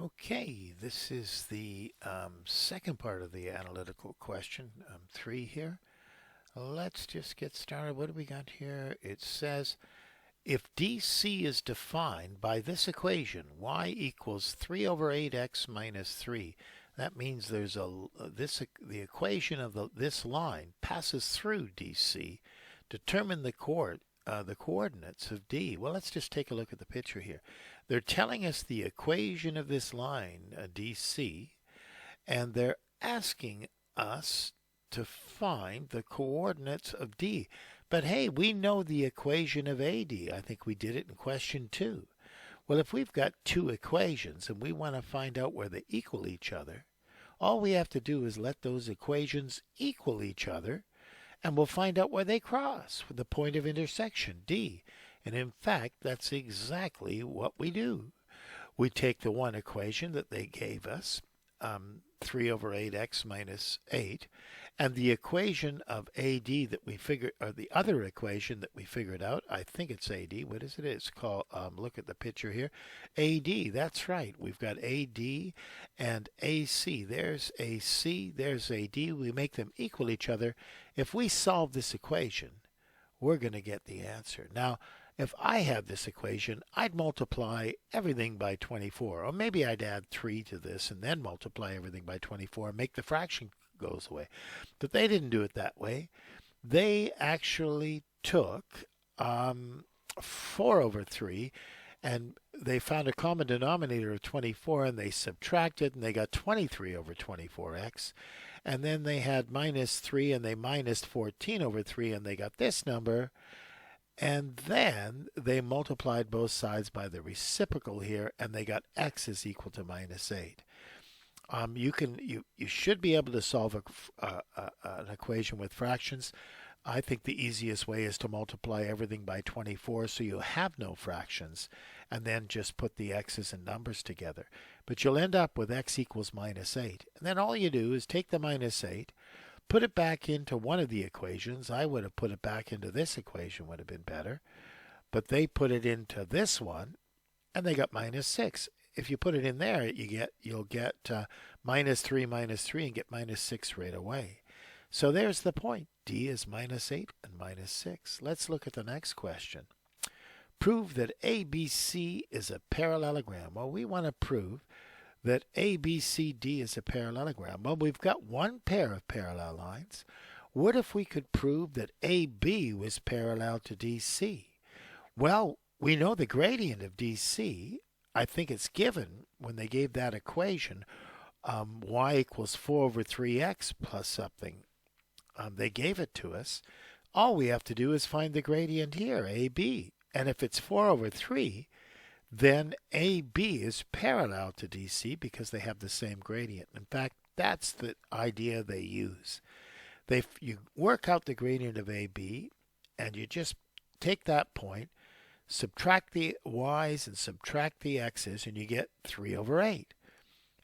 Okay, this is the second part of the analytical question, 3 here. Let's just get started. What do we got here? It says, if DC is defined by this equation, y equals 3 over 8x minus 3, that means the equation of this line passes through DC. Determine the coordinates of D. Well, let's just take a look at the picture here. They're telling us the equation of this line, DC, and they're asking us to find the coordinates of D. But hey, we know the equation of AD. I think we did it in question 2. Well, if we've got two equations and we want to find out where they equal each other, all we have to do is let those equations equal each other, and we'll find out where they cross with the point of intersection, D. And in fact, that's exactly what we do. We take the one equation that they gave us, 3 over 8x minus 8, and the equation of AD that we figured, or the other equation that we figured out, I think it's AD. What is it? It's called, look at the picture here, AD. That's right. We've got AD and AC. There's AC, there's AD. We make them equal each other. If we solve this equation, we're going to get the answer. Now, if I had this equation, I'd multiply everything by 24. Or maybe I'd add 3 to this and then multiply everything by 24 and make the fraction goes away. But they didn't do it that way. They actually took 4 over 3 and they found a common denominator of 24 and they subtracted and they got 23 over 24x. And then they had minus 3 and they minus 14 over 3 and they got this number. And then they multiplied both sides by the reciprocal here, and they got x is equal to minus 8. You should be able to solve an equation with fractions. I think the easiest way is to multiply everything by 24 so you have no fractions, and then just put the x's and numbers together. But you'll end up with x equals minus 8. And then all you do is take the minus 8, put it back into one of the equations. I would have put it back into this equation, would have been better. But they put it into this one, and they got minus 6. If you put it in there, you'll get minus 3 and get minus 6 right away. So there's the point. D is minus 8 and minus 6. Let's look at the next question. Prove that ABC is a parallelogram. Well, we want to prove that ABCD is a parallelogram. Well, we've got one pair of parallel lines. What if we could prove that AB was parallel to DC? Well, we know the gradient of DC. I think it's given when they gave that equation, y equals 4 over 3x plus something. They gave it to us. All we have to do is find the gradient here, AB. And if it's 4 over 3, then AB is parallel to DC because they have the same gradient. In fact, that's the idea they use. You work out the gradient of AB, and you just take that point, subtract the y's and subtract the x's, and you get 3 over 8.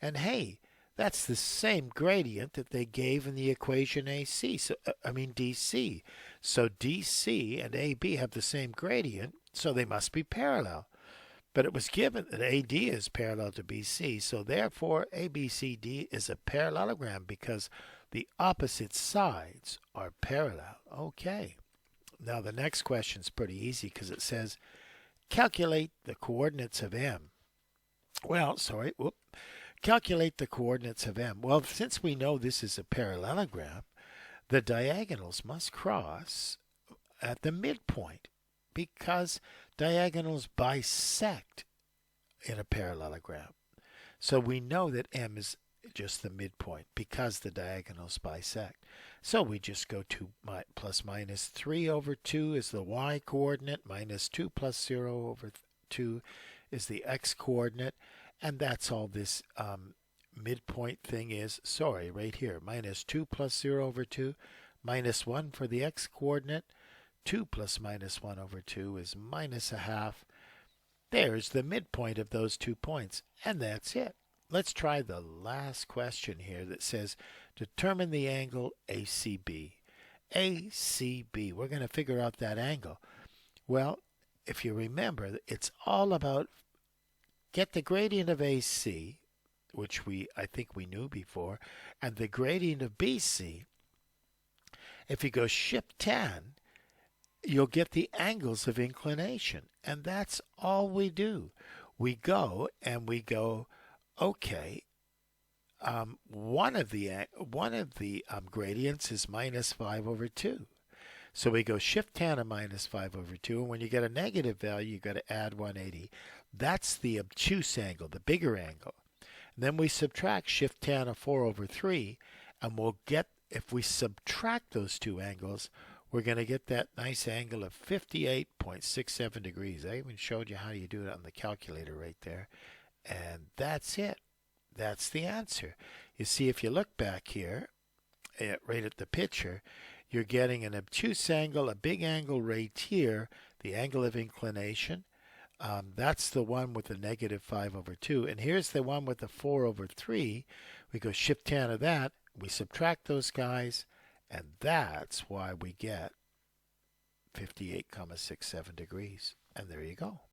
And hey, that's the same gradient that they gave in the equation DC. DC. So DC and AB have the same gradient, so they must be parallel. But it was given that AD is parallel to BC, so therefore ABCD is a parallelogram because the opposite sides are parallel. Okay. Now the next question is pretty easy because it says, calculate the coordinates of M. Calculate the coordinates of M. Well, since we know this is a parallelogram, the diagonals must cross at the midpoint because diagonals bisect in a parallelogram. So we know that M is just the midpoint because the diagonals bisect. So we just go to plus minus 3 over 2 is the y coordinate, minus 2 plus 0 over 2 is the x coordinate, and that's all this midpoint thing is. Sorry, right here, minus 2 plus 0 over 2, minus 1 for the x coordinate, 2 plus minus 1 over 2 is minus a half. There's the midpoint of those 2 points, and that's it. Let's try the last question here that says, determine the angle ACB. ACB, we're going to figure out that angle. Well, if you remember, it's all about get the gradient of AC which I think we knew before, and the gradient of BC, if you go shift tan, you'll get the angles of inclination. And that's all we do. We go and we go, okay, one of the gradients is minus 5 over 2. So we go shift tan of minus 5 over 2, and when you get a negative value, you've got to add 180. That's the obtuse angle, the bigger angle. And then we subtract shift tan of 4 over 3, and we'll get, if we subtract those two angles, we're going to get that nice angle of 58.67 degrees. I even showed you how you do it on the calculator right there. And that's it. That's the answer. You see, if you look back here, right at the picture, you're getting an obtuse angle, a big angle right here, the angle of inclination. That's the one with the negative 5 over 2. And here's the one with the 4 over 3. We go shift tan of that. We subtract those guys. And that's why we get 58.67 degrees. And there you go.